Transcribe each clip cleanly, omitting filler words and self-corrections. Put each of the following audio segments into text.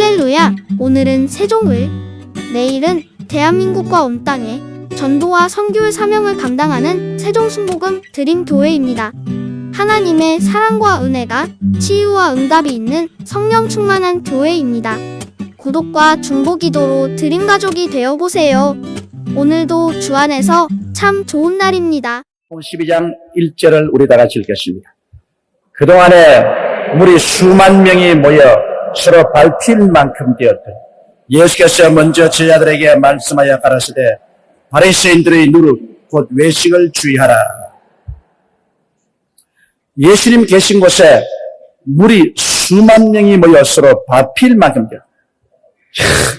할렐루야! 오늘은 세종을, 내일은 대한민국과 온 땅에 전도와 선교의 사명을 감당하는 세종순복음 드림교회입니다. 하나님의 사랑과 은혜가 치유와 응답이 있는 성령 충만한 교회입니다. 구독과 중보기도로 드림가족이 되어보세요. 오늘도 주 안에서 참 좋은 날입니다. 12장 1절을 우리 다 같이 읽겠습니다. 그동안에 우리 수만 명이 모여 서로 밟힐 만큼 되었더니 예수께서 먼저 제자들에게 말씀하여 가라사대 바리새인들의 누룩 곧 외식을 주의하라. 예수님 계신 곳에 물이 수만 명이 모여 서로 밟힐 만큼 되었다.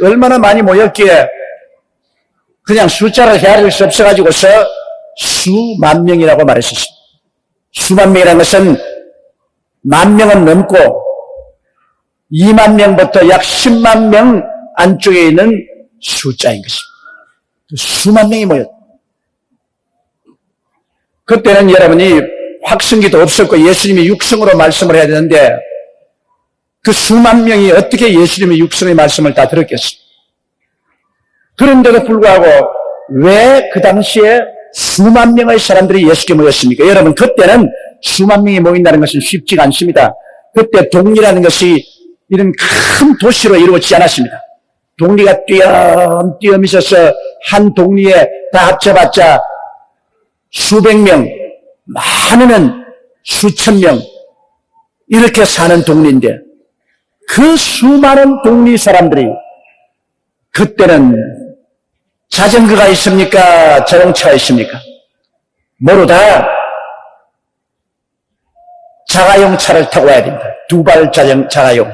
얼마나 많이 모였기에 그냥 숫자를 헤아릴 수 없어가지고서 수만 명이라고 말했었습니다. 수만 명이라는 것은 만 명은 넘고 2만 명부터 약 10만 명 안쪽에 있는 숫자인 것입니다. 수만 명이 모였다. 그때는 여러분이 확성기도 없었고 예수님이 육성으로 말씀을 해야 되는데 그 수만 명이 어떻게 예수님의 육성의 말씀을 다 들었겠습니까? 그런데도 불구하고 왜 그 당시에 수만 명의 사람들이 예수께 모였습니까? 여러분, 그때는 수만 명이 모인다는 것은 쉽지가 않습니다. 그때 동리라는 것이 이런 큰 도시로 이루어지지 않았습니다. 동리가 띄엄띄엄 있어서 한 동리에 다 합쳐봤자 수백 명, 많으면 수천 명 이렇게 사는 동리인데 그 수많은 동리 사람들이 그때는 자전거가 있습니까? 자동차가 있습니까? 모두 다 자가용 차를 타고 와야 됩니다. 두발 자가용.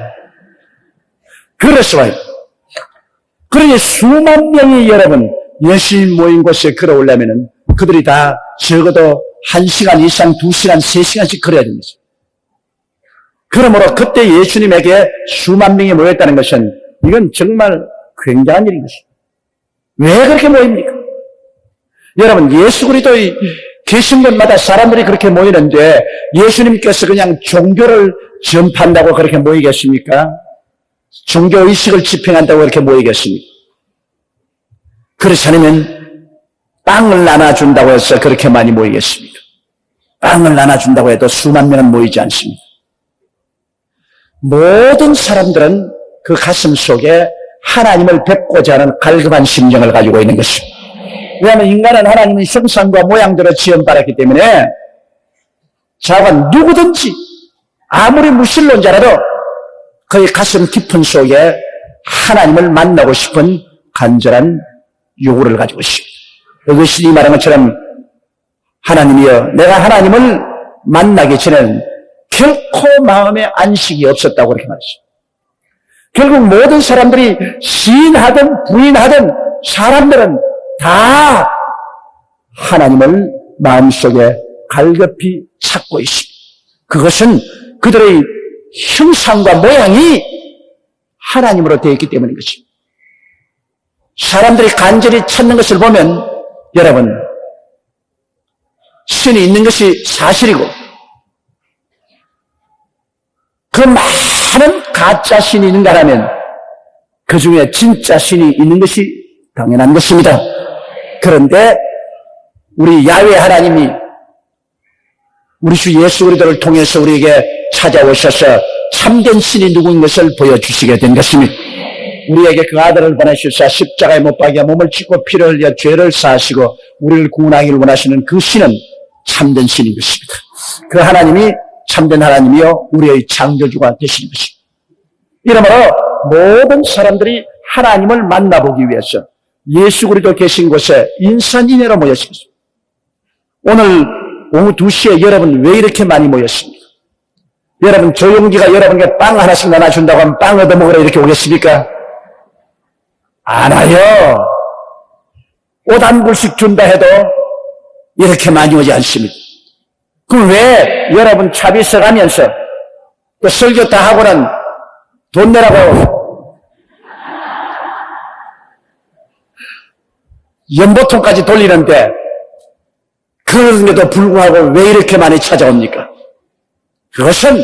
걸어서 와요. 그러니 수만 명이 여러분 예수님 모인 곳에 걸어오려면 그들이 다 적어도 1시간 이상, 2시간, 3시간씩 걸어야 됩니다. 그러므로 그때 예수님에게 수만 명이 모였다는 것은 이건 정말 굉장한 일인 것입니다. 왜 그렇게 모입니까? 여러분, 예수 그리스도의 계신 곳마다 사람들이 그렇게 모이는데 예수님께서 그냥 종교를 전파한다고 그렇게 모이겠습니까? 종교의식을 집행한다고 그렇게 모이겠습니까? 그렇지 않으면 빵을 나눠준다고 해서 그렇게 많이 모이겠습니까? 빵을 나눠준다고 해도 수만 명은 모이지 않습니다. 모든 사람들은 그 가슴 속에 하나님을 뵙고자 하는 갈급한 심정을 가지고 있는 것입니다. 왜냐하면 인간은 하나님의 형상과 모양대로 지음받았기 때문에 자가 누구든지 아무리 무신론자라도 그의 가슴 깊은 속에 하나님을 만나고 싶은 간절한 요구를 가지고 있습니다. 이것이 이 말한 것처럼 하나님이여 내가 하나님을 만나기 전에는 결코 마음에 안식이 없었다고 그렇게 말했습니다. 결국 모든 사람들이 시인하든 부인하든 사람들은 다 하나님을 마음속에 갈급히 찾고 있습니다. 그것은 그들의 형상과 모양이 하나님으로 되어 있기 때문인 것입니다. 사람들이 간절히 찾는 것을 보면 여러분 신이 있는 것이 사실이고 그 많은 가짜 신이 있는가라면 그 중에 진짜 신이 있는 것이 당연한 것입니다. 그런데 우리 야훼 하나님이 우리 주 예수 그리스도를 통해서 우리에게 찾아오셔서 참된 신이 누구인 것을 보여주시게 된 것입니다. 우리에게 그 아들을 보내주사 십자가에 못 박여 몸을 찢고 피를 흘려 죄를 사하시고 우리를 구원하기를 원하시는 그 신은 참된 신인 것입니다. 그 하나님이 참된 하나님이요 우리의 창조주가 되시는 것입니다. 이러므로 모든 사람들이 하나님을 만나보기 위해서 예수 그리스도 계신 곳에 인산인해로 모였습니다. 오늘 오후 2시에 여러분 왜 이렇게 많이 모였습니까? 여러분 조용기가 여러분께 빵 하나씩 나눠준다고 하면 빵 얻어먹으러 이렇게 오겠습니까? 안 와요. 옷 한 불씩 준다 해도 이렇게 많이 오지 않습니다. 그럼 왜 여러분 차비 써가면서 또 설교 다 하고는 돈 내라고 연보통까지 돌리는데 그런데도 불구하고 왜 이렇게 많이 찾아옵니까? 그것은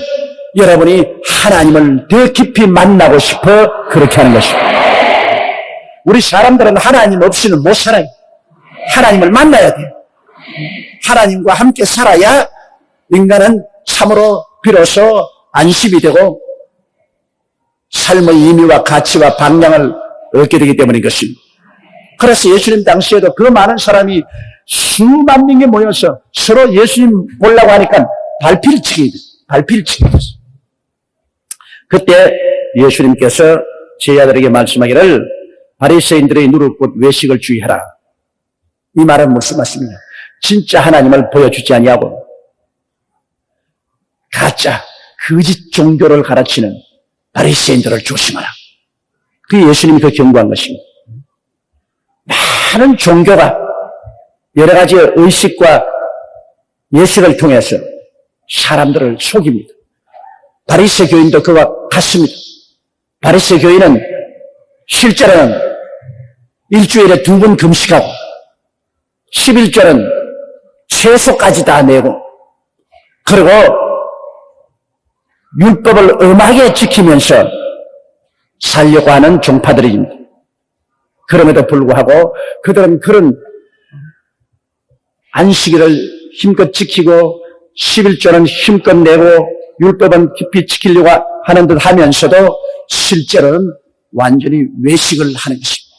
여러분이 하나님을 더 깊이 만나고 싶어 그렇게 하는 것입니다. 우리 사람들은 하나님 없이는 못 살아요. 하나님을 만나야 돼요. 하나님과 함께 살아야 인간은 참으로 비로소 안심이 되고 삶의 의미와 가치와 방향을 얻게 되기 때문인 것입니다. 그래서 예수님 당시에도 그 많은 사람이 수만 명이 모여서 서로 예수님 보려고 하니까 발피를 치게 됐어요. 그때 예수님께서 제자들에게 말씀하기를 바리새인들의 누룩 곧 외식을 주의하라. 이 말은 무슨 말씀이냐? 진짜 하나님을 보여주지 아니하고 가짜 거짓 종교를 가르치는 바리새인들을 조심하라. 그게 예수님이 그 경고한 것입니다. 많은 종교가 여러 가지 의식과 예식을 통해서 사람들을 속입니다. 바리새 교인도 그와 같습니다. 바리새 교인은 실제로는 일주일에 2번 금식하고 11조는 채소까지 다 내고 그리고 율법을 엄하게 지키면서 살려고 하는 종파들입니다. 그럼에도 불구하고 그들은 그런 안식일을 힘껏 지키고 11조는 힘껏 내고 율법은 깊이 지키려고 하는 듯 하면서도 실제로는 완전히 외식을 하는 것입니다.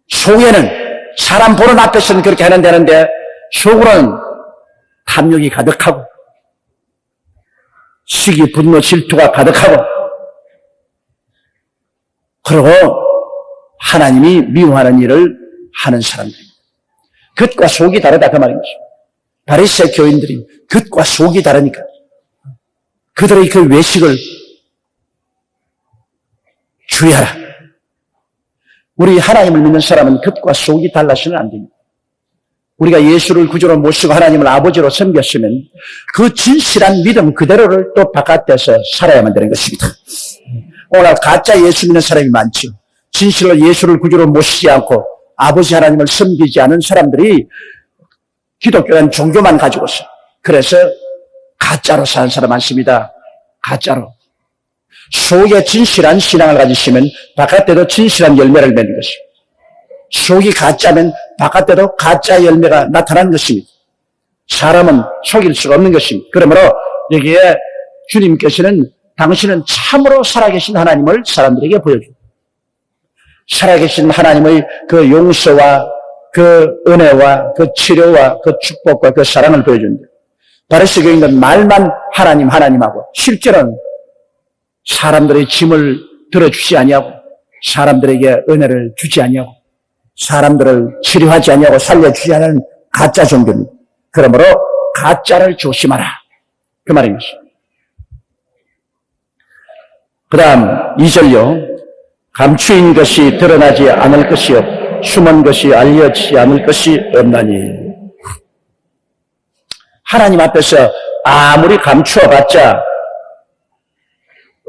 속에는 사람 보는 앞에서는 그렇게 하는데 속으로는 탐욕이 가득하고 시기, 분노, 질투가 가득하고 그리고 하나님이 미워하는 일을 하는 사람들입니다. 겉과 속이 다르다 그 말인 것입니다. 바리새 교인들이 겉과 속이 다르니까 그들의 그 외식을 주의하라. 우리 하나님을 믿는 사람은 겉과 속이 달라서는 안 됩니다. 우리가 예수를 구주로 모시고 하나님을 아버지로 섬겼으면 그 진실한 믿음 그대로를 또 바깥에서 살아야만 되는 것입니다. 오늘 가짜 예수 믿는 사람이 많죠. 진실로 예수를 구주로 모시지 않고 아버지 하나님을 섬기지 않은 사람들이 기독교란 종교만 가지고서 그래서 가짜로 사는 사람 많습니다. 가짜로. 속에 진실한 신앙을 가지시면 바깥에도 진실한 열매를 맺는 것입니다. 속이 가짜면 바깥에도 가짜 열매가 나타나는 것입니다. 사람은 속일 수가 없는 것입니다. 그러므로 여기에 주님께서는 당신은 참으로 살아계신 하나님을 사람들에게 보여줍니다. 살아계신 하나님의 그 용서와 그 은혜와 그 치료와 그 축복과 그 사랑을 보여준다. 바리새 교인은 말만 하나님 하나님하고 실제로는 사람들의 짐을 들어주지 아니하고 사람들에게 은혜를 주지 아니하고 사람들을 치료하지 아니하고 살려주지 않은 가짜 종교입니다. 그러므로 가짜를 조심하라. 그 말인 것입니다. 그 다음 2절요. 감추인 것이 드러나지 않을 것이 없고 숨은 것이 알려지지 않을 것이 없나니. 하나님 앞에서 아무리 감추어봤자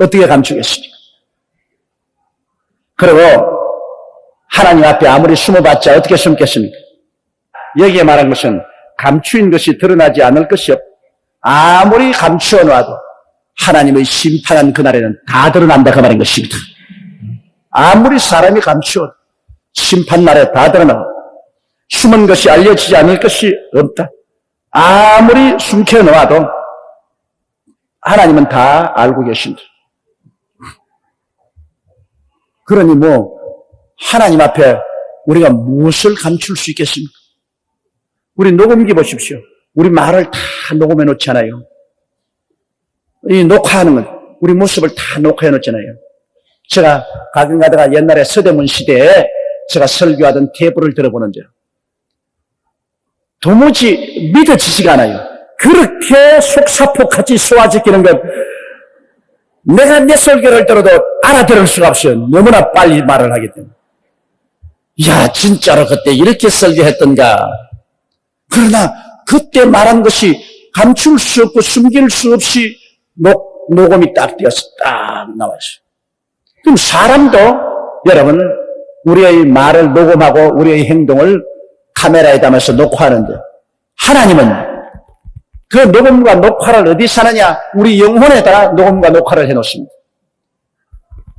어떻게 감추겠습니까? 그리고 하나님 앞에 아무리 숨어봤자 어떻게 숨겠습니까? 여기에 말한 것은 감추인 것이 드러나지 않을 것이 없고 아무리 감추어놔도 하나님의 심판한 그날에는 다 드러난다 그 말인 것입니다. 아무리 사람이 감추어도 심판날에 다 드러나고 숨은 것이 알려지지 않을 것이 없다. 아무리 숨겨놓아도 하나님은 다 알고 계신다. 그러니 하나님 앞에 우리가 무엇을 감출 수 있겠습니까? 우리 녹음기 보십시오. 우리 말을 다 녹음해 놓잖아요. 이 녹화하는 건 우리 모습을 다 녹화해 놓잖아요. 제가 가끔 가다가 옛날에 서대문 시대에 제가 설교하던 테이프를 들어보는데 도무지 믿어지지가 않아요. 그렇게 속사포같이 쏘아지키는 것 내가 내 설교를 들어도 알아들을 수가 없어요. 너무나 빨리 말을 하기 때문에. 야, 진짜로 그때 이렇게 설교했던가. 그러나 그때 말한 것이 감출 수 없고 숨길 수 없이 녹음이 딱 되어서 딱 나와있어요. 그럼 사람도 여러분 우리의 말을 녹음하고 우리의 행동을 카메라에 담아서 녹화하는데 하나님은 그 녹음과 녹화를 어디서 하느냐? 우리 영혼에다 녹음과 녹화를 해놓습니다.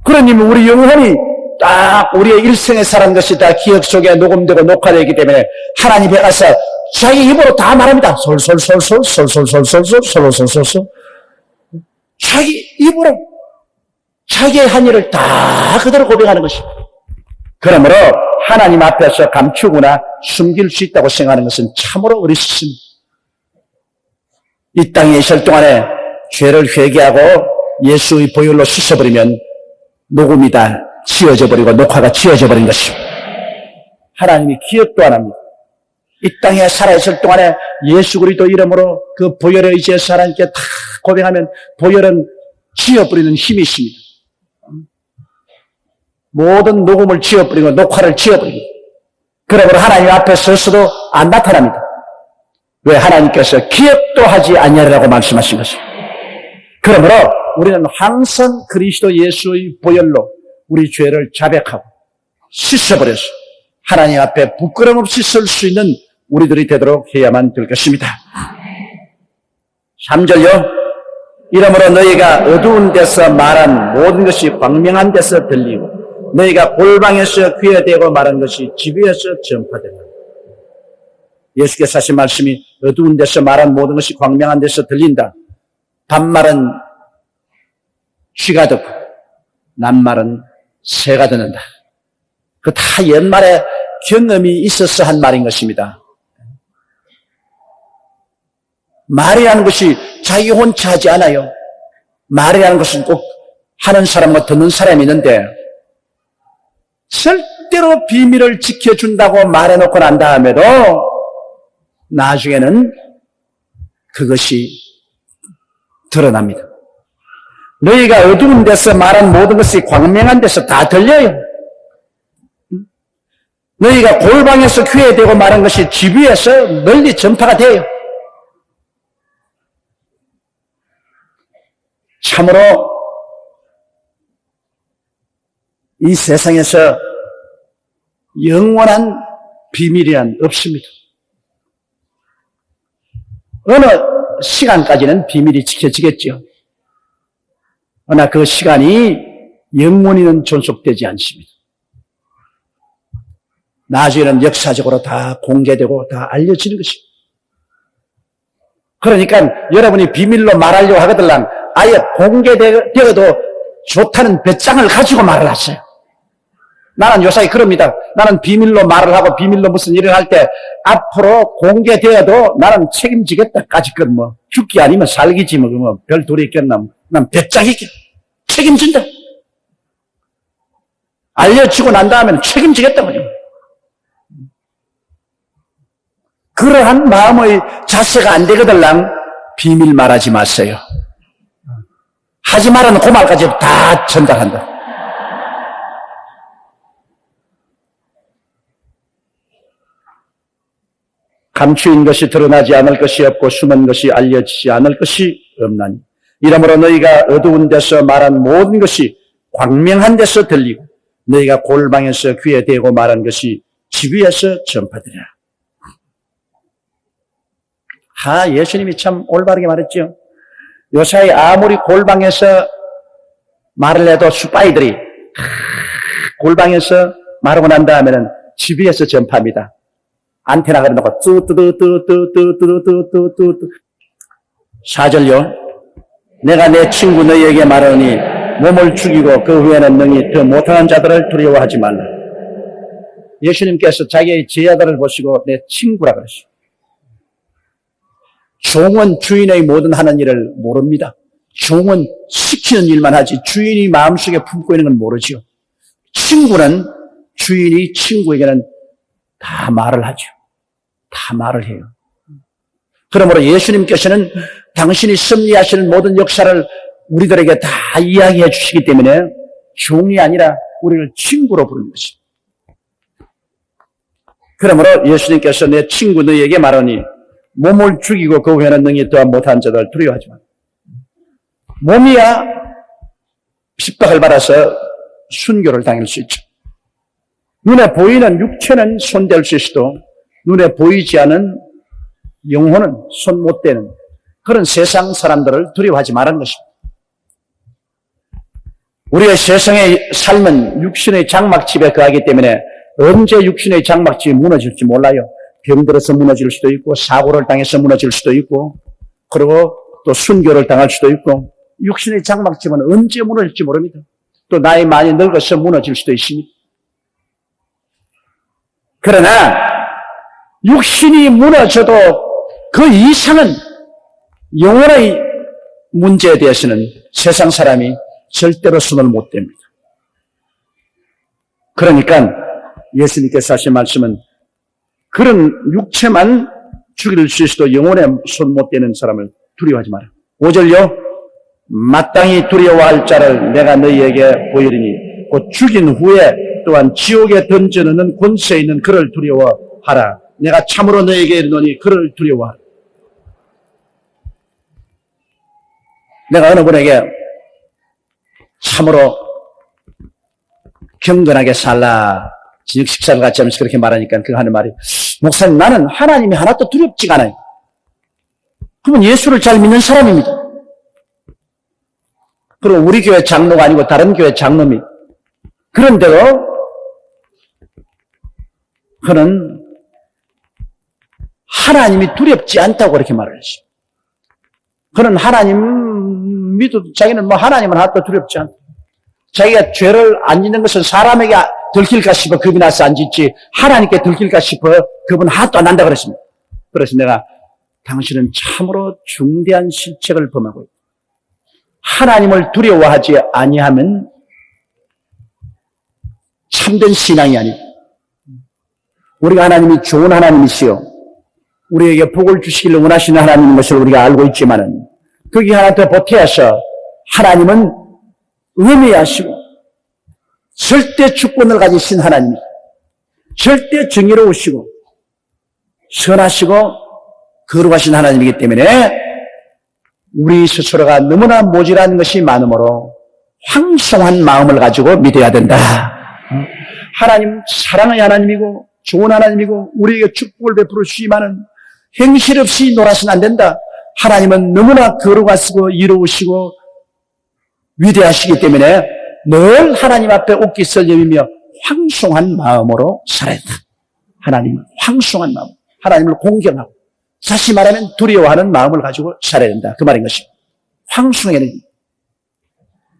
그러니 우리 영혼이 딱 우리의 일생에 살은 것이 다 기억 속에 녹음되고 녹화되기 때문에 하나님에 가서 자기 입으로 다 말합니다. 솔솔솔솔 자기 입으로 자기의 한 일을 다 그대로 고백하는 것입니다. 그러므로 하나님 앞에서 감추거나 숨길 수 있다고 생각하는 것은 참으로 어리석습니다. 이 땅에 있을 동안에 죄를 회개하고 예수의 보혈로 씻어버리면 녹음이 다 지워져 버리고 녹화가 지워져 버린 것입니다. 하나님이 기억도 안 합니다. 이 땅에 살아있을 동안에 예수 그리스도 이름으로 그 보혈에 의지해서 하나님께 다 고백하면 보혈은 지워버리는 힘이 있습니다. 모든 녹음을 지워버리고 녹화를 지워버리고 그러므로 하나님 앞에 서서도 안 나타납니다. 왜? 하나님께서 기억도 하지 아니하리라고 말씀하신 것입니다. 그러므로 우리는 항상 그리스도 예수의 보혈로 우리 죄를 자백하고 씻어버려서 하나님 앞에 부끄럼 없이 설 수 있는 우리들이 되도록 해야만 될 것입니다. 3절요. 이러므로 너희가 어두운 데서 말한 모든 것이 광명한 데서 들리고 너희가 골방에서 귀에 대고 말한 것이 집 위에서 전파된다. 예수께서 하신 말씀이 어두운 데서 말한 모든 것이 광명한 데서 들린다. 밤말은 쥐가 듣고 낮말은 새가 듣는다. 그 다 옛말에 경험이 있어서 한 말인 것입니다. 말이라는 것이 자기 혼자 하지 않아요. 말이라는 것은 꼭 하는 사람과 듣는 사람이 있는데 절대로 비밀을 지켜준다고 말해놓고 난 다음에도 나중에는 그것이 드러납니다. 너희가 어두운 데서 말한 모든 것이 광명한 데서 다 들려요. 너희가 골방에서 귀에 대고 말한 것이 집 위에서 널리 전파가 돼요. 참으로 이 세상에서 영원한 비밀이란 없습니다. 어느 시간까지는 비밀이 지켜지겠죠. 그러나 그 시간이 영원히는 존속되지 않습니다. 나중에는 역사적으로 다 공개되고 다 알려지는 것입니다. 그러니까 여러분이 비밀로 말하려고 하거들랑 아예 공개되어도 좋다는 배짱을 가지고 말을 하세요. 나는 요사이 그럽니다. 나는 비밀로 말을 하고 비밀로 무슨 일을 할 때 앞으로 공개되어도 나는 책임지겠다까지 뭐 죽기 아니면 살기지 뭐 별 도리 있겠나. 난 배짱 있게 책임진다. 알려지고 난 다음에는 책임지겠다 말이에요. 그러한 마음의 자세가 안 되거들랑 비밀 말하지 마세요. 하지 말라는 그 말까지 다 전달한다. 감추인 것이 드러나지 않을 것이 없고 숨은 것이 알려지지 않을 것이 없나니 이러므로 너희가 어두운 데서 말한 모든 것이 광명한 데서 들리고 너희가 골방에서 귀에 대고 말한 것이 집 위에서 전파되리라. 예수님이 참 올바르게 말했죠. 요사이 아무리 골방에서 말을 해도 수빠이들이 골방에서 말하고 난 다음에는 집 위에서 전파합니다. 안테나 걸어놓고 뚜뚜뚜뚜뚜뚜뚜뚜뚜뚜 4절요. 내가 내 친구 너희에게 말하니 몸을 죽이고 그 후에는 능히 더 못하는 자들을 두려워하지 말라. 예수님께서 자기의 제자들을 보시고 내 친구라 그러시고 종은 주인의 모든 하는 일을 모릅니다. 종은 시키는 일만 하지 주인이 마음속에 품고 있는 건 모르죠. 친구는 주인이 친구에게는 다 말을 하죠. 다 말을 해요. 그러므로 예수님께서는 당신이 섭리하시는 모든 역사를 우리들에게 다 이야기해 주시기 때문에 종이 아니라 우리를 친구로 부르는 것입니다. 그러므로 예수님께서 내 친구 너희에게 말하니 몸을 죽이고 그 후에는 능히 더 못한 자들 두려워하지 마. 몸이야 핍박을 받아서 순교를 당할 수 있죠. 눈에 보이는 육체는 손댈 수 있어도 눈에 보이지 않은 영혼은 손 못 대는 그런 세상 사람들을 두려워하지 말라는 것입니다. 우리의 세상의 삶은 육신의 장막집에 거하기 때문에 언제 육신의 장막집이 무너질지 몰라요. 병들어서 무너질 수도 있고 사고를 당해서 무너질 수도 있고 그리고 또 순교를 당할 수도 있고 육신의 장막집은 언제 무너질지 모릅니다. 또 나이 많이 늙어서 무너질 수도 있습니다. 그러나 육신이 무너져도 그 이상은 영혼의 문제에 대해서는 세상 사람이 절대로 손을 못 댑니다. 그러니까 예수님께서 하신 말씀은 그런 육체만 죽일 수 있어도 영혼에 손 못 대는 사람을 두려워하지 마라. 5절요. 마땅히 두려워할 자를 내가 너희에게 보이리니 곧 죽인 후에 또한 지옥에 던져넣는 권세 있는 그를 두려워하라. 내가 참으로 너희에게 이르노니 그를 두려워하라. 내가 어느 분에게 참으로 경건하게 살라 저녁 식사를 같이 하면서 그렇게 말하니까 그가 하는 말이 목사님 나는 하나님이 하나도 두렵지가 않아요. 그러면 예수를 잘 믿는 사람입니다. 그리고 우리 교회 장로가 아니고 다른 교회 장로입니다. 그런데도 그는 하나님이 두렵지 않다고 그렇게 말을 했어요. 그는 하나님 믿어도 자기는 하나님은 하나도 두렵지 않다. 자기가 죄를 안 짓는 것은 사람에게 들킬까 싶어 겁이 나서 안 짓지 하나님께 들킬까 싶어 겁은 하나도 안 난다 그랬습니다. 그래서 내가 당신은 참으로 중대한 실책을 범하고 있다. 하나님을 두려워하지 아니하면 참된 신앙이 아니다. 우리가 하나님이 좋은 하나님이시요 우리에게 복을 주시기를 원하시는 하나님인 것을 우리가 알고 있지만은 거기 하나 더 보태어서 하나님은 의미하시고 절대 주권을 가지신 하나님, 절대 정의로우시고 선하시고 거룩하신 하나님이기 때문에 우리 스스로가 너무나 모질한 것이 많으므로 황송한 마음을 가지고 믿어야 된다. 하나님 사랑의 하나님이고 좋은 하나님이고 우리에게 축복을 베풀어 주시지만은 행실 없이 놀아서는 안 된다. 하나님은 너무나 거룩하시고 이로우시고 위대하시기 때문에 늘 하나님 앞에 옷깃 설레이며 황송한 마음으로 살아야 된다. 하나님은 황송한 마음, 하나님을 공경하고 다시 말하면 두려워하는 마음을 가지고 살아야 된다. 그 말인 것입니다. 황송해야 됩니다.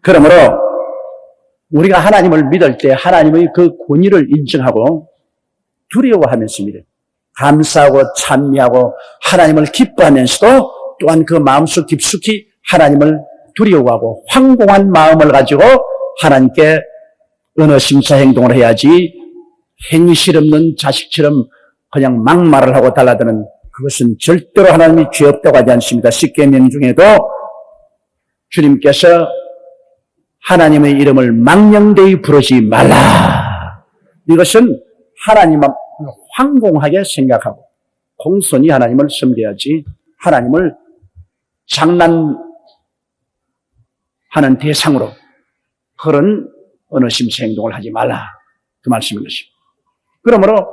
그러므로 우리가 하나님을 믿을 때 하나님의 그 권위를 인정하고 두려워하면서입니다. 감사하고 찬미하고 하나님을 기뻐하면서도 또한 그 마음속 깊숙이 하나님을 두려워하고 황공한 마음을 가지고 하나님께 언어 심사 행동을 해야지 행실 없는 자식처럼 그냥 막말을 하고 달라드는 그것은 절대로 하나님이 죄 없다고 하지 않습니다. 십계명 중에도 주님께서 하나님의 이름을 망령되이 부르지 말라. 이것은 하나님을 황공하게 생각하고 공손히 하나님을 섬겨야지 하나님을 장난하는 대상으로 그런 언어 심사 행동을 하지 말라. 그 말씀인 것입니다. 그러므로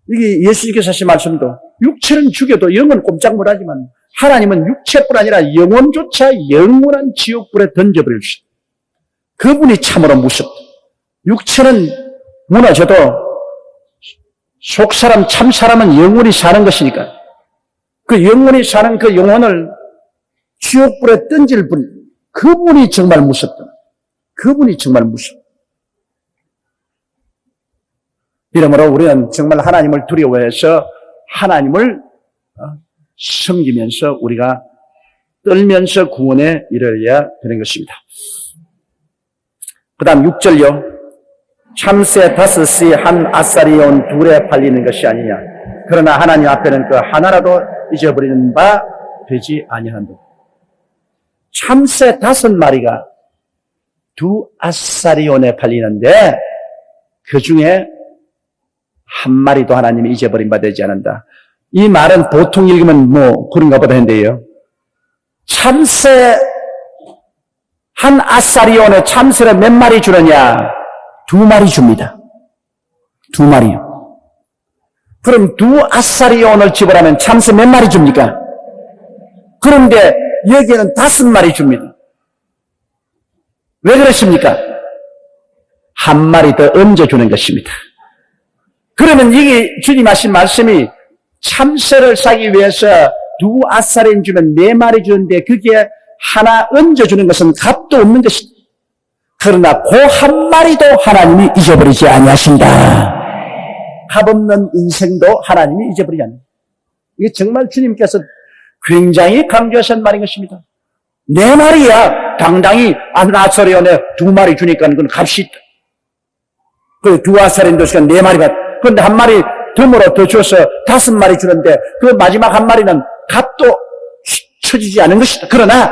이게 예수님께서 하신 말씀도 육체는 죽여도 영은 꼼짝 못하지만 하나님은 육체뿐 아니라 영혼조차 영원한 지옥불에 던져버릴 수 있다. 그분이 참으로 무섭다. 육체는 무너져도 속사람 참사람은 영원히 사는 것이니까 그 영원히 사는 그 영혼을 지옥불에 던질 분 그분이 정말 무섭다. 그분이 정말 무섭다. 이러므로 우리는 정말 하나님을 두려워해서 하나님을 섬기면서 우리가 떨면서 구원에 이르러야 되는 것입니다. 그 다음 6절요. 참새 5이 한 아싸리에 온 2에 팔리는 것이 아니냐. 그러나 하나님 앞에는 그 하나라도 잊어버리는 바 되지 아니한다. 참새 5마리가 2 아싸리온에 팔리는데 그 중에 한 마리도 하나님이 잊어버린 바 되지 않는다. 이 말은 보통 읽으면 그런가 보다 했는데요. 참새 한 아싸리온에 참새를 몇 마리 주느냐? 2마리 줍니다. 2마리요. 그럼 2 아싸리온을 집으라면 참새 몇 마리 줍니까? 그런데 여기에는 5마리 줍니다. 왜 그렇습니까? 1마리 더 얹어주는 것입니다. 그러면 이게 주님 하신 말씀이 참새를 사기 위해서 2아사렌 주면 4마리 주는데 그게 하나 얹어주는 것은 값도 없는 것입니다. 그러나 그 1마리도 하나님이 잊어버리지 아니하신다. 값없는 인생도 하나님이 잊어버리지 않는다. 이게 정말 주님께서 굉장히 강조하신 말인 것입니다. 4마리야 당당히 아사리온에 2마리 주니까 그건 값이 있다. 그 2아사렌 도시가 4마리 받. 그런데 1마리 덤으로 더 줘서 5마리 주는데 그 마지막 1마리는 값도 쳐지지 않은 것이다. 그러나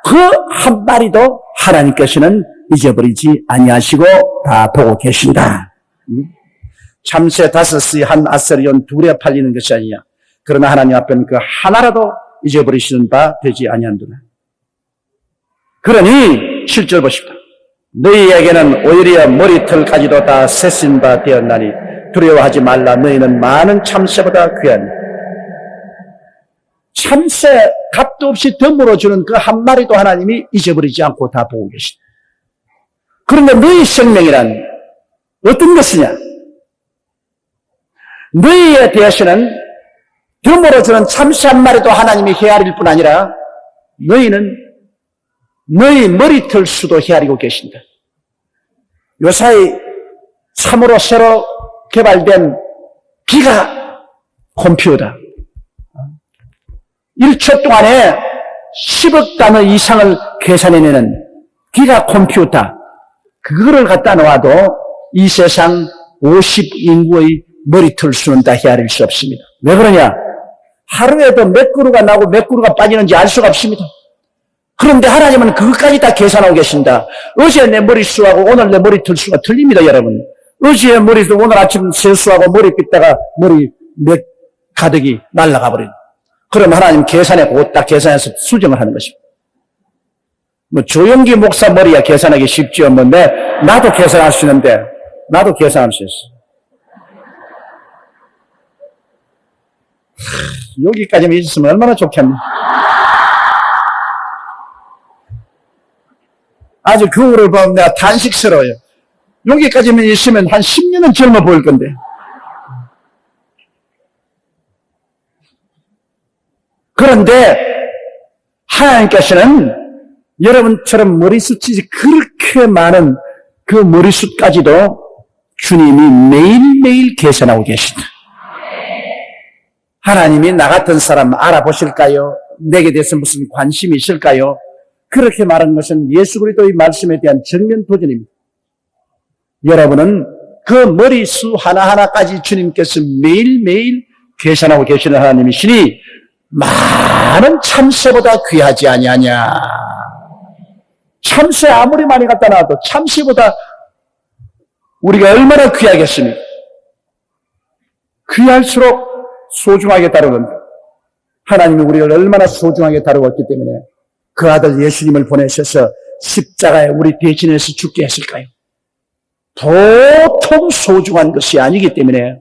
그 1마리도 하나님께서는 잊어버리지 아니하시고 다 보고 계신다. 참새 5이 한 아사리온 2에 팔리는 것이 아니냐. 그러나 하나님 앞에는 그 하나라도 잊어버리시는 바 되지 아니한도다. 그러니 7절 보십시오. 너희에게는 오히려 머리털까지도 다 세신 바 되었나니 두려워하지 말라. 너희는 많은 참새보다 귀하니. 참새 값도 없이 덤으로 주는 그 1마리도 하나님이 잊어버리지 않고 다 보고 계십니다. 그런데 너희 생명이란 어떤 것이냐? 너희에 대해서는 덤으로 주는 참새 1마리도 하나님이 헤아릴 뿐 아니라 너희는 너희 머리털 수도 헤아리고 계신다. 요사이 참으로 새로 개발된 기가 컴퓨터 1초 동안에 10억 단어 이상을 계산해내는 기가 컴퓨터 그거를 갖다 놓아도 이 세상 50인구의 머리털 수는 다 헤아릴 수 없습니다. 왜 그러냐? 하루에도 몇 그루가 나고 몇 그루가 빠지는지 알 수가 없습니다. 그런데 하나님은 그것까지 다 계산하고 계신다. 어제 내 머리수하고 오늘 내 머리털 수가 틀립니다, 여러분. 어제 머리수 오늘 아침 세수하고 머리 빗다가 머리 몇 가득이 날아가 버린. 그럼 하나님 계산해 보고 딱 계산해서 수정을 하는 것입니다. 뭐 조영기 목사 머리야 계산하기 쉽지요. 뭐 나도 계산할 수 있는데 나도 계산할 수 있어. 여기까지만 있었으면 얼마나 좋겠나. 아주 그거를 보면 내가 탄식스러워요. 여기까지만 있으면 한 10년은 젊어 보일 건데. 그런데 하나님께서는 여러분처럼 머리숱이 그렇게 많은 그 머리숱까지도 주님이 매일매일 계산하고 계신다. 하나님이 나 같은 사람 알아보실까요? 내게 대해서 무슨 관심이 있을까요? 그렇게 말한 것은 예수 그리스도의 말씀에 대한 정면 도전입니다. 여러분은 그 머리수 하나하나까지 주님께서 매일매일 계산하고 계시는 하나님이시니 많은 참새보다 귀하지 아니하냐. 참새 아무리 많이 갖다 놔도 참새보다 우리가 얼마나 귀하겠습니까? 귀할수록 소중하게 다루는데 하나님이 우리를 얼마나 소중하게 다루었기 때문에 그 아들 예수님을 보내셔서 십자가에 우리 대신해서 죽게 했을까요? 보통 소중한 것이 아니기 때문에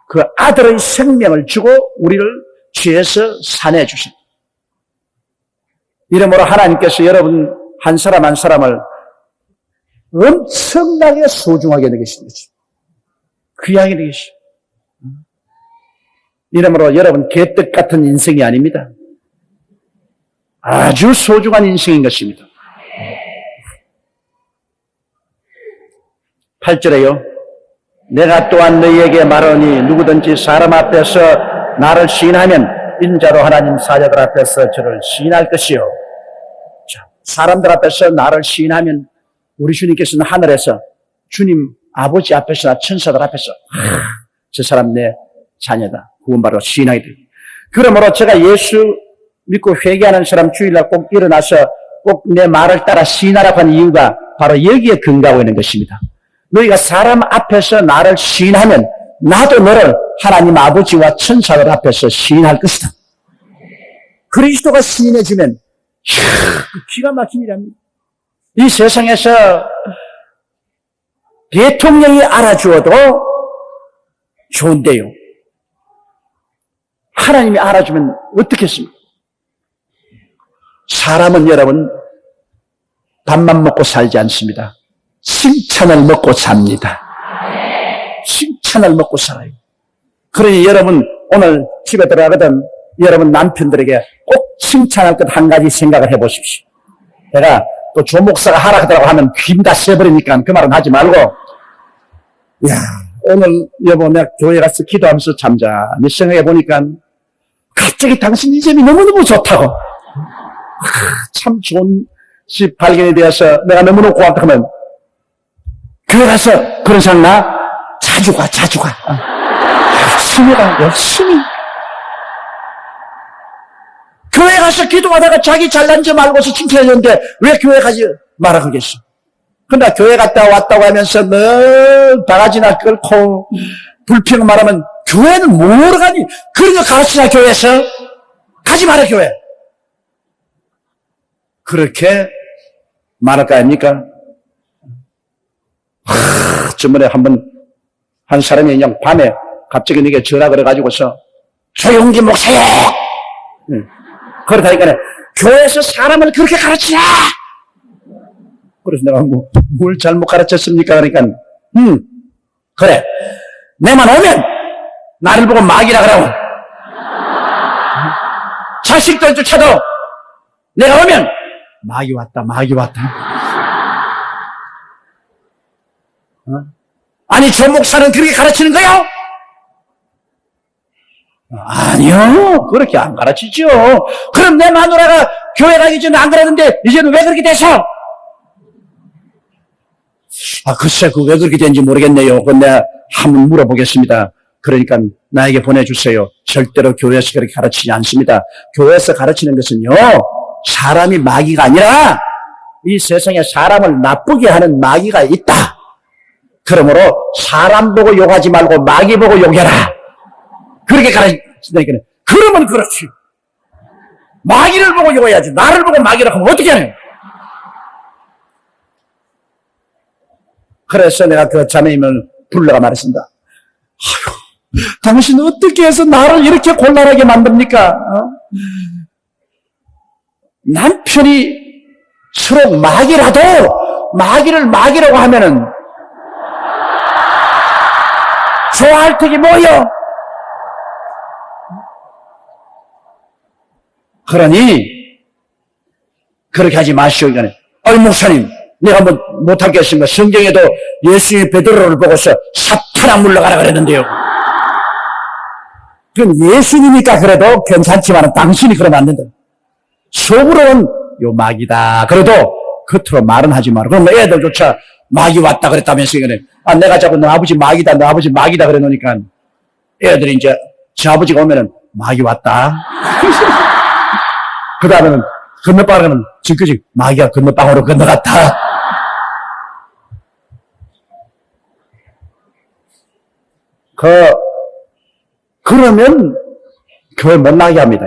그 아들의 생명을 주고 우리를 죄에서 산해 주십니다. 이러므로 하나님께서 여러분 한 사람 한 사람을 엄청나게 소중하게 여기시는 거죠. 귀하게 여기시죠. 이러므로 여러분 개떡 같은 인생이 아닙니다. 아주 소중한 인생인 것입니다. 8절에요. 내가 또한 너희에게 말하니 누구든지 사람 앞에서 나를 시인하면 인자로 하나님 사자들 앞에서 저를 시인할 것이요. 자, 사람들 앞에서 나를 시인하면 우리 주님께서는 하늘에서 주님 아버지 앞에서나 천사들 앞에서 저 사람 내 자녀다. 구원받아 시인하게 됩니다. 그러므로 제가 예수 믿고 회개하는 사람 주일날 꼭 일어나서 꼭 내 말을 따라 시인하라고 하는 이유가 바로 여기에 근거하고 있는 것입니다. 너희가 사람 앞에서 나를 시인하면 나도 너를 하나님 아버지와 천사들 앞에서 시인할 것이다. 그리스도가 시인해주면 기가 막힌 일입니다. 이 세상에서 대통령이 알아주어도 좋은데요. 하나님이 알아주면 어떻겠습니까? 사람은 여러분 밥만 먹고 살지 않습니다. 칭찬을 먹고 삽니다. 칭찬을 먹고 살아요. 그러니 여러분 오늘 집에 들어가거든 여러분 남편들에게 꼭 칭찬할 것 한 가지 생각을 해보십시오. 내가 또 조 목사가 하라 하더라고 하면 귀 다 세버리니까 그 말은 하지 말고, 야, 오늘 여보 내가 교회 가서 기도하면서 잠잠히 생각해 보니까 갑자기 당신 이 점이 너무너무 좋다고. 참 좋은 집 발견이 되어서 내가 너무너무 고맙다 하면 교회 가서 그런 생각 나? 자주 가. 성회가 열심히 교회 가서 기도하다가 자기 잘난 점 알고서 칭찬해줬는데 왜 교회 가지 말아 그러겠어. 그러나 교회 갔다 왔다고 하면서 늘 바가지나 끓고 불평 말하면 교회는 뭐로 가니? 그런 거 가르치나 교회에서? 가지 마라 교회. 그렇게 말할 거 아닙니까? 저번에 한 사람이 그냥 밤에 갑자기 내게 전화 그래가지고서 조용기 목사님! 그러다니까 교회에서 사람을 그렇게 가르치라! 그래서 내가 뭘 잘못 가르쳤습니까? 그러니까 그래 내만 오면 나를 보고 마귀라 그러고 자식들도 쳐도 내가 오면 마귀 왔다 아니 저 목사는 그렇게 가르치는 거요? 아니요 그렇게 안 가르치죠. 그럼 내 마누라가 교회 가기 전에 안 그랬는데 이제는 왜 그렇게 돼서? 글쎄 그 왜 그렇게 된지 모르겠네요. 그건 내가 한번 물어보겠습니다. 그러니까 나에게 보내주세요. 절대로 교회에서 그렇게 가르치지 않습니다. 교회에서 가르치는 것은요 사람이 마귀가 아니라 이 세상에 사람을 나쁘게 하는 마귀가 있다. 그러므로 사람 보고 욕하지 말고 마귀 보고 욕해라. 그렇게 가르친다니까. 그러면 그렇지. 마귀를 보고 욕해야지. 나를 보고 마귀라고 하면 어떻게 하냐. 그래서 내가 그 자매님을 불러가 말했습니다. 아유, 당신 어떻게 해서 나를 이렇게 곤란하게 만듭니까? 남편이 서로 마귀라도 마귀를 마귀라고 하면은 좋아할 테기 뭐요? 그러니 그렇게 하지 마시오. 아니 목사님 내가 뭐 못하겠습니까? 성경에도 예수님이 베드로를 보고서 사탄아 물러가라 그랬는데요. 그건 예수님이니까 그래도 괜찮지만 당신이 그러면 안 된다. 속으로는 요 마귀다. 그래도 겉으로 말은 하지 마라. 그럼 애들조차 마귀 왔다 그랬다면서 내가 자꾸 너 아버지 마귀다 그래놓으니까 애들이 이제 저 아버지가 오면은 마귀 왔다. 그 다음에는 건너방으로 가면 지금까지 마귀가 건너방으로 건너갔다. 그러면 교회 못 나게 합니다.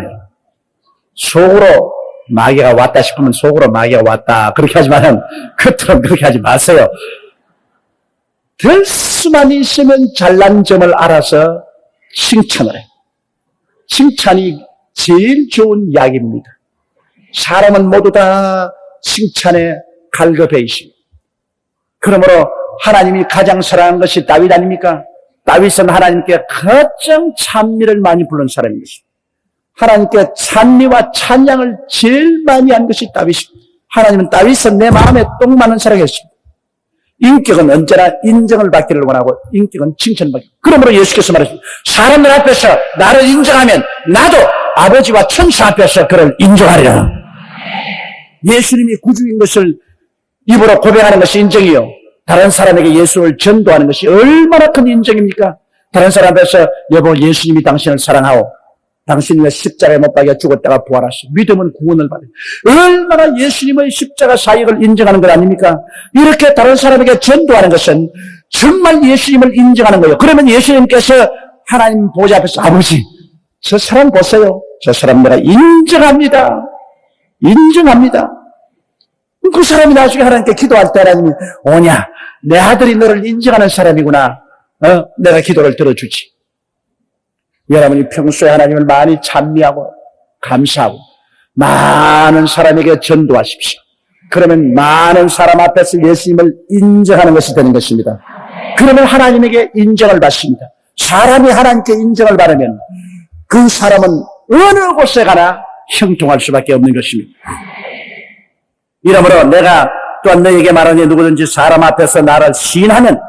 속으로 마귀가 왔다 싶으면 속으로 마귀가 왔다. 그렇게 하지만은 겉으로는 그렇게 하지 마세요. 될 수만 있으면 잘난 점을 알아서 칭찬을 해요. 칭찬이 제일 좋은 약입니다. 사람은 모두 다 칭찬에 갈급해 있습니다. 그러므로 하나님이 가장 사랑한 것이 다윗 아닙니까? 다윗은 하나님께 가장 찬미를 많이 부른 사람입니다. 하나님께 찬미와 찬양을 제일 많이 한 것이 다윗입니다. 하나님은 다윗은 내 마음에 똥 많은 사랑했습니다. 인격은 언제나 인정을 받기를 원하고 인격은 칭찬받기. 그러므로 예수께서 말했습니다. 사람들 앞에서 나를 인정하면 나도 아버지와 천사 앞에서 그를 인정하리라. 예수님이 구주인 것을 입으로 고백하는 것이 인정이요. 다른 사람에게 예수를 전도하는 것이 얼마나 큰 인정입니까? 다른 사람 앞에서 여보 예수님이 당신을 사랑하오. 당신이 십자가에 못 박여 죽었다가 부활하시. 믿음은 구원을 받아요. 얼마나 예수님의 십자가 사역을 인정하는 것 아닙니까? 이렇게 다른 사람에게 전도하는 것은 정말 예수님을 인정하는 거예요. 그러면 예수님께서 하나님 보좌 앞에서 아버지 저 사람 보세요. 저 사람 내가 인정합니다. 인정합니다. 그 사람이 나중에 하나님께 기도할 때 하나님이 오냐 내 아들이 너를 인정하는 사람이구나. 내가 기도를 들어주지. 여러분이 평소에 하나님을 많이 찬미하고 감사하고 많은 사람에게 전도하십시오. 그러면 많은 사람 앞에서 예수님을 인정하는 것이 되는 것입니다. 그러면 하나님에게 인정을 받습니다. 사람이 하나님께 인정을 받으면 그 사람은 어느 곳에 가나 형통할 수밖에 없는 것입니다. 이러므로 내가 또한 너에게 말하니 누구든지 사람 앞에서 나를 시인하면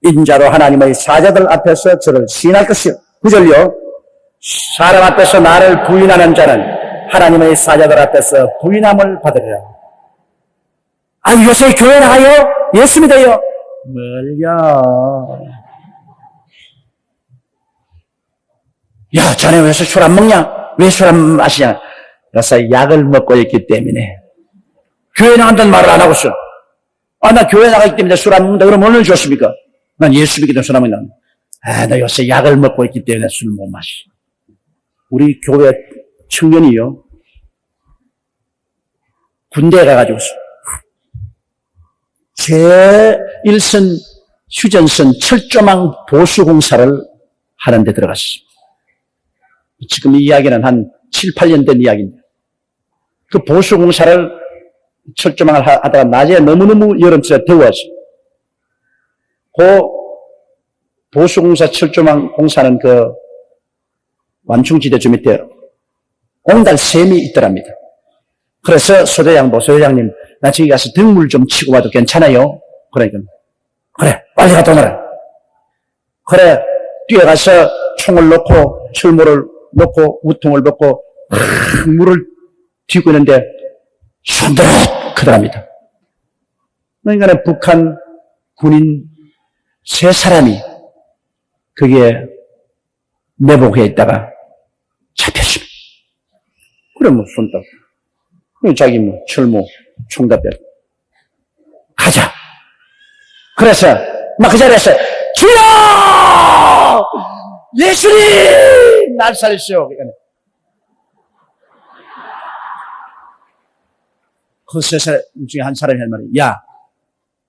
인자로 하나님의 사자들 앞에서 저를 시인할 것이요. 9절요. 사람 앞에서 나를 부인하는 자는 하나님의 사자들 앞에서 부인함을 받으리라. 아, 요새 교회 나가요? 예수 믿어요? 뭘요? 야, 자네 왜 술 안 먹냐? 왜 술 안 마시냐? 요새 약을 먹고 있기 때문에. 교회 나간다는 말을 안 하고 있어. 아, 나 교회 나가기 때문에 술 안 먹는다. 그럼 오늘 줬습니까? 난 예수 믿기 때문에 술 안 먹는다. 아, 나 요새 약을 먹고 있기 때문에 술 못 마시. 우리 교회 청년이요. 군대에 가가지고 제1선 휴전선 철조망 보수공사를 하는 데 들어갔습니다. 지금 이 이야기는 한 7, 8년 된 이야기입니다. 그 보수공사를 철조망을 하다가 낮에 너무너무 여름철에 더워서 그 보수공사 철조망 공사는 그 완충지대 주 밑에 옹달샘이 있더랍니다. 그래서 소대장님, 나 저기 가서 등물 좀 치고 와도 괜찮아요? 그러니까, 그래, 빨리 갔다 오너라. 그래, 뛰어가서 총을 놓고, 철물을 놓고, 우통을 벗고, 물을 튀고 있는데, 손들어! 그러합니다. 그러니까 북한 군인 3사람이 거기에 내복해 있다가 잡혔습니다. 그래, 뭐, 손딱. 자기 뭐, 철모, 총답 배 가자. 그래서, 막 그 자리에서, 주여! 예수님! 날 살리시오. 그 3사람 중에 한 사람이 한 말이, 야,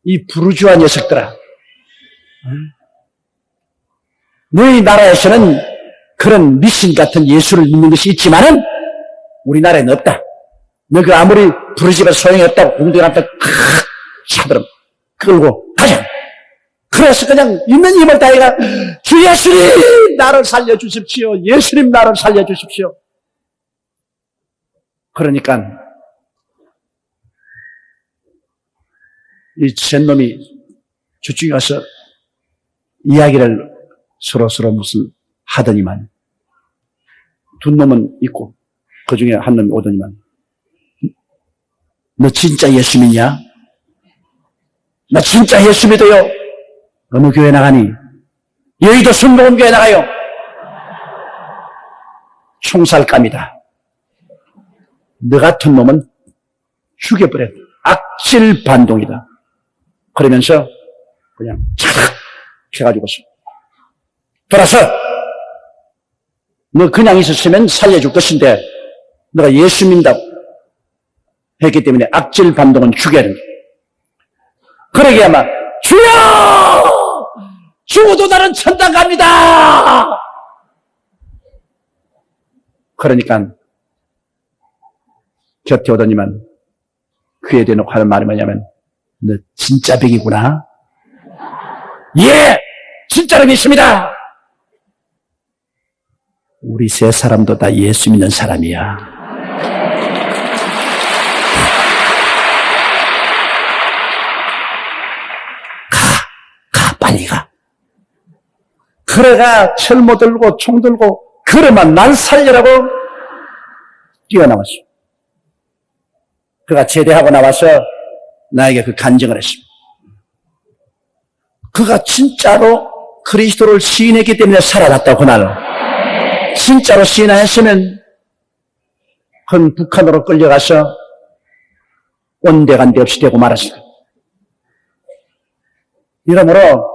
이 부르주아 녀석들아. 너희 나라에서는 그런 미신 같은 예수를 믿는 것이 있지만은, 우리나라에는 없다. 너그 아무리 부르지만 소용이 없다고 공동한테 차들어 끌고 가자. 그래서 그냥 있는 힘을 다해가 주 예수님 나를 살려주십시오. 예수님 나를 살려주십시오. 그러니까 이 셋놈이 저쪽에 가서 이야기를 서로 무슨 하더니만 두 놈은 있고 그 중에 한 놈이 오더니만 너 진짜 예수 믿냐? 나 진짜 예수 믿어요. 어느 교회 나가니? 여의도 순복음교회 나가요. 총살감이다. 너 같은 놈은 죽여버려. 악질 반동이다. 그러면서 그냥 차닥 해가지고서 돌아서 너 그냥 있었으면 살려줄 것인데 너가 예수 믿는다고 했기 때문에 악질 반동은 죽여야 된다. 그러게 아마 주여! 죽어도 나는 천당 갑니다! 그러니까 곁에 오더니만 그에 대놓고 하는 말이 뭐냐면 너 진짜 백이구나. 예! 진짜로 믿습니다! 우리 3사람도 다 예수 믿는 사람이야. 빨리 가. 그래가 철모 들고 총 들고 그러면 날 살려라고 뛰어나왔어. 그가 제대하고 나와서 나에게 그 간증을 했습니다. 그가 진짜로 그리스도를 시인했기 때문에 살아났다고 그날은. 진짜로 시인 안 했으면 그건 북한으로 끌려가서 온데간데 없이 되고 말았을 거예요. 이러므로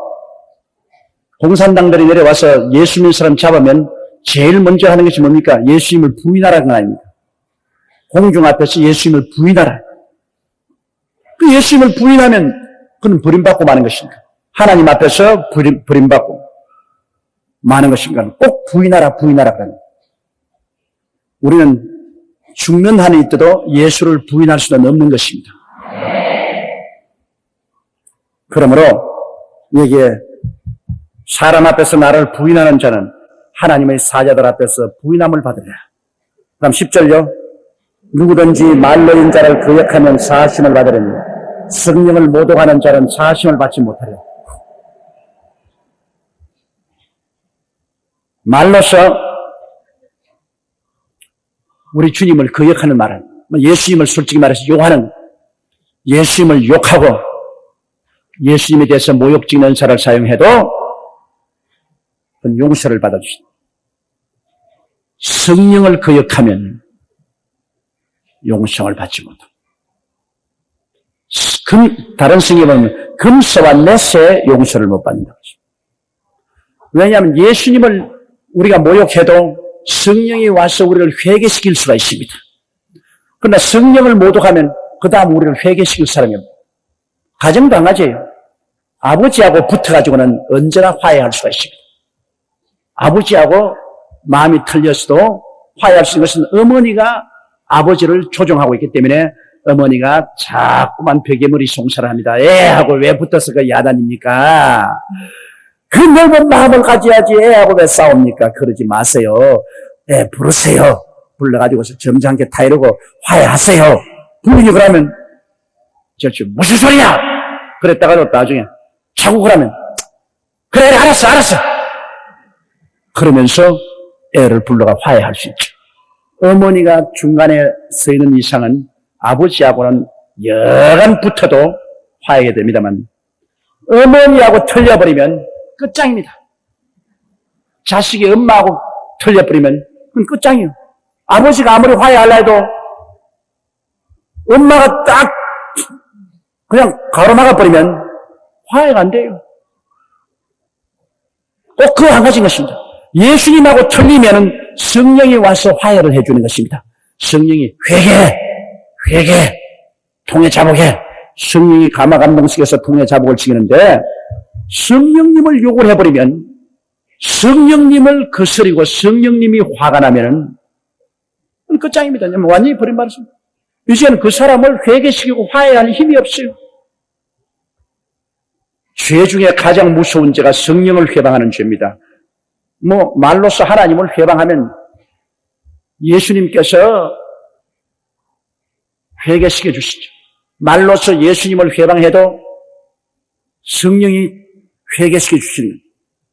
공산당들이 내려와서 예수 믿는 사람 잡으면 제일 먼저 하는 것이 뭡니까? 예수님을 부인하라는 거 아닙니까? 공중 앞에서 예수님을 부인하라. 그 예수님을 부인하면 그는 버림받고 마는 것인가? 하나님 앞에서 버림받고 마는 것인가? 꼭 부인하라 그러는. 우리는 죽는 한이 있어도 예수를 부인할 수는 없는 것입니다. 그러므로 여기에 사람 앞에서 나를 부인하는 자는 하나님의 사자들 앞에서 부인함을 받으리라. 그다음 10절요. 누구든지 말로인 자를 거역하면 사심을 받으려니 성령을 모독하는 자는 사심을 받지 못하리라. 말로서 우리 주님을 거역하는 말은 예수님을 솔직히 말해서 욕하는, 예수님을 욕하고 예수님에 대해서 모욕 찍는 사를 사용해도 그건 용서를 받아주신다. 성령을 거역하면 용서를 받지 못한다. 다른 성경에 보면 금세와 메세 용서를 못 받는다. 왜냐하면 예수님을 우리가 모욕해도 성령이 와서 우리를 회개시킬 수가 있습니다. 그러나 성령을 모독하면 그 다음 우리를 회개시킬 사람이 없다. 가정도 한 가지예요. 아버지하고 붙어가지고는 언제나 화해할 수가 있습니다. 아버지하고 마음이 틀렸어도 화해할 수 있는 것은 어머니가 아버지를 조종하고 있기 때문에 어머니가 자꾸만 베개머리 송사를 합니다. 애하고 왜 붙어서 그 야단입니까? 그 넓은 마음을 가져야지 애하고 왜 싸웁니까? 그러지 마세요. 애 부르세요. 불러가지고서 점잖게 타이르고 화해하세요. 부인이 그러면 저씨 무슨 소리야? 그랬다가도 나중에 자꾸 그러면 그래 알았어. 그러면서 애를 불러가 화해할 수 있죠. 어머니가 중간에 서 있는 이상은 아버지하고는 여간 붙어도 화해가 됩니다만 어머니하고 틀려버리면 끝장입니다. 자식이 엄마하고 틀려버리면 그건 끝장이에요. 아버지가 아무리 화해하려 해도 엄마가 딱 그냥 가로막아버리면 화해가 안 돼요. 꼭 그 한 가지인 것입니다. 예수님하고 틀리면은 성령이 와서 화해를 해주는 것입니다. 성령이 회개, 통해 자복해. 성령이 가마감동식에서 통해 자복을 지키는데 성령님을 욕을 해버리면 성령님을 거스리고 성령님이 화가 나면은 끝장입니다. 완전히 버림받았습니다. 이제는 그 사람을 회개시키고 화해할 힘이 없어요. 죄 중에 가장 무서운 죄가 성령을 회방하는 죄입니다. 말로서 하나님을 회방하면 예수님께서 회개시켜 주시죠. 말로서 예수님을 회방해도 성령이 회개시켜 주시는 거예요.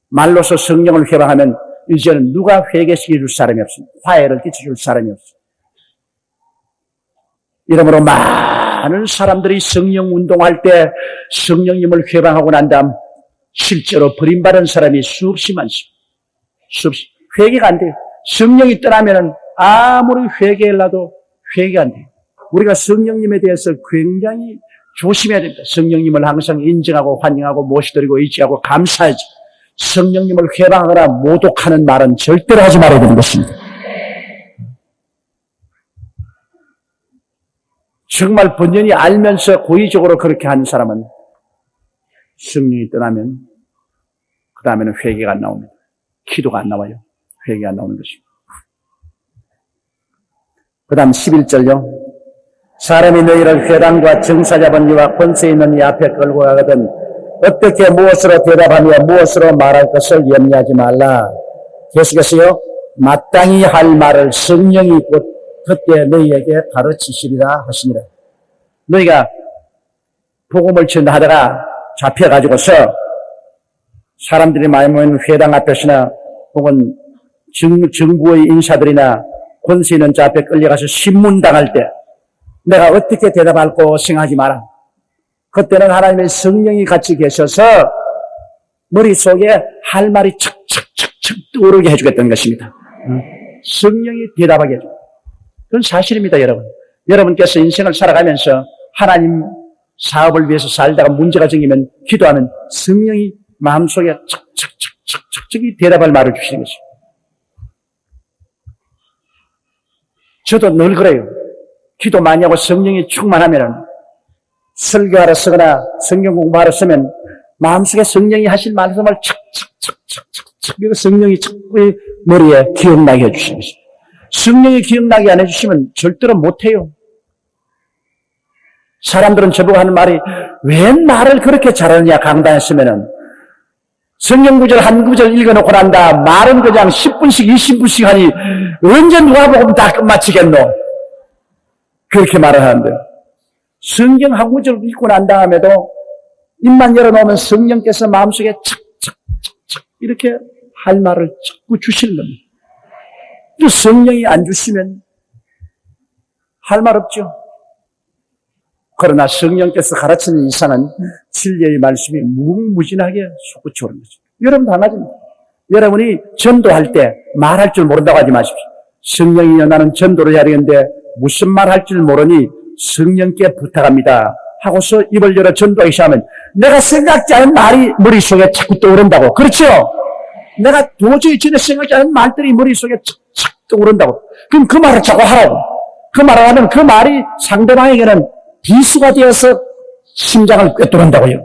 말로서 성령을 회방하면 이제는 누가 회개시켜 줄 사람이 없습니다. 화해를 끼쳐줄 사람이 없습니다. 이러므로 많은 사람들이 성령 운동할 때 성령님을 회방하고 난 다음 실제로 버림받은 사람이 수없이 많습니다. 수없이. 회개가 안 돼요. 성령이 떠나면은 아무리 회개하려도 회개가 안 돼요. 우리가 성령님에 대해서 굉장히 조심해야 됩니다. 성령님을 항상 인정하고 환영하고 모시드리고 의지하고 감사하지. 성령님을 회방하거나 모독하는 말은 절대로 하지 말아야 되는 것입니다. 정말 번연히 알면서 고의적으로 그렇게 하는 사람은 성령이 떠나면 그 다음에는 회개가 안 나옵니다. 기도가 안 나와요. 회개가 안 나오는 것입니다. 그 다음 11절요. 사람이 너희를 회당과 정사 잡은 이와 권세 있는 이 앞에 끌고 가거든 어떻게 무엇으로 대답하며 무엇으로 말할 것을 염려하지 말라. 계속해서요. 마땅히 할 말을 성령이 곧 그때 너희에게 가르치시리라 하시니라. 너희가 복음을 전다 하다가 잡혀가지고서 사람들이 많이 모이는 회당 앞에서나 혹은 정부의 인사들이나 권세 있는 자 앞에 끌려가서 신문당할 때 내가 어떻게 대답할고 생각하지 마라. 그때는 하나님의 성령이 같이 계셔서 머릿속에 할 말이 척척척척 떠오르게 해주겠다는 것입니다. 성령이 대답하게 해줍니다. 그건 사실입니다, 여러분. 여러분께서 인생을 살아가면서 하나님 사업을 위해서 살다가 문제가 생기면 기도하면 성령이 마음속에 척척척척척이 대답할 말을 주시는 것입니다. 저도 늘 그래요. 기도 많이 하고 성령이 충만하면 설교하러 쓰거나 성경 공부하러 쓰면 마음속에 성령이 하실 말씀을 척척척척척 성령이 자꾸 머리에 기억나게 해주시는 것입니다. 성령이 기억나게 안 해주시면 절대로 못해요. 사람들은 저보고 하는 말이 왜 말을 그렇게 잘하느냐 강단했으면은 성경 구절 한 구절 읽어놓고 난다. 말은 그냥 10분씩 20분씩 하니 언제 누가 보면 다 끝마치겠노. 그렇게 말을 하는데 성경 한 구절 읽고 난 다음에도 입만 열어놓으면 성령께서 마음속에 착착착착 이렇게 할 말을 자꾸 주시는 겁니다. 또 성령이 안 주시면 할 말 없죠. 그러나 성령께서 가르치는 이상은 진리의 말씀이 무궁무진하게 솟구쳐 오는 거죠. 여러분도 한 가지입니다. 여러분이 전도할 때 말할 줄 모른다고 하지 마십시오. 성령이여 나는 전도를 해야 되는데 무슨 말 할 줄 모르니 성령께 부탁합니다. 하고서 입을 열어 전도하기 시작하면 내가 생각지 않은 말이 머릿속에 자꾸 떠오른다고. 그렇죠? 내가 도저히 전에 생각지 않은 말들이 머릿속에 착착 떠오른다고. 그럼 그 말을 자꾸 하라고. 그 말을 하면 그 말이 상대방에게는 비수가 되어서 심장을 꿰뚫는다고요.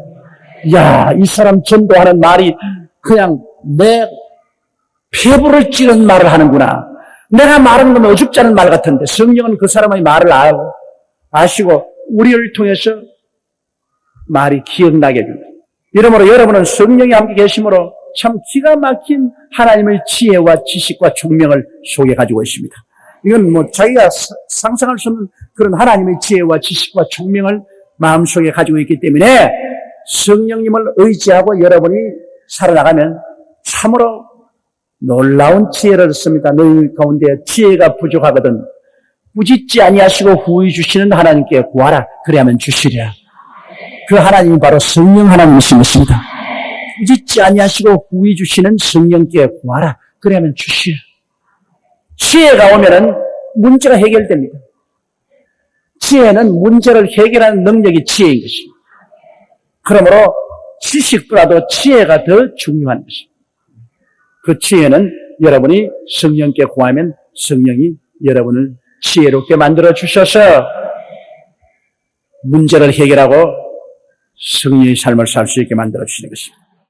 야, 이 사람 전도하는 말이 그냥 내 폐부를 찌른 말을 하는구나. 내가 말하는 건 어줍지 않은 말 같은데 성령은 그 사람의 말을 아시고 우리를 통해서 말이 기억나게 해줍니다. 이러므로 여러분은 성령이 함께 계심으로 참 기가 막힌 하나님의 지혜와 지식과 총명을 속에 가지고 있습니다. 이건 뭐 자기가 상상할 수 없는 그런 하나님의 지혜와 지식과 총명을 마음속에 가지고 있기 때문에 성령님을 의지하고 여러분이 살아나가면 참으로 놀라운 지혜를 얻습니다. 너희 가운데 지혜가 부족하거든 꾸짖지 아니하시고 후히 주시는 하나님께 구하라. 그래야만 주시리라. 그 하나님이 바로 성령 하나님이십니다. 꾸짖지 아니하시고 후히 주시는 성령께 구하라. 그래야만 주시리라. 지혜가 오면은 문제가 해결됩니다. 지혜는 문제를 해결하는 능력이 지혜인 것입니다. 그러므로 지식보다도 지혜가 더 중요한 것입니다. 그 지혜는 여러분이 성령께 구하면 성령이 여러분을 지혜롭게 만들어 주셔서 문제를 해결하고 성령의 삶을 살 수 있게 만들어 주시는 것입니다.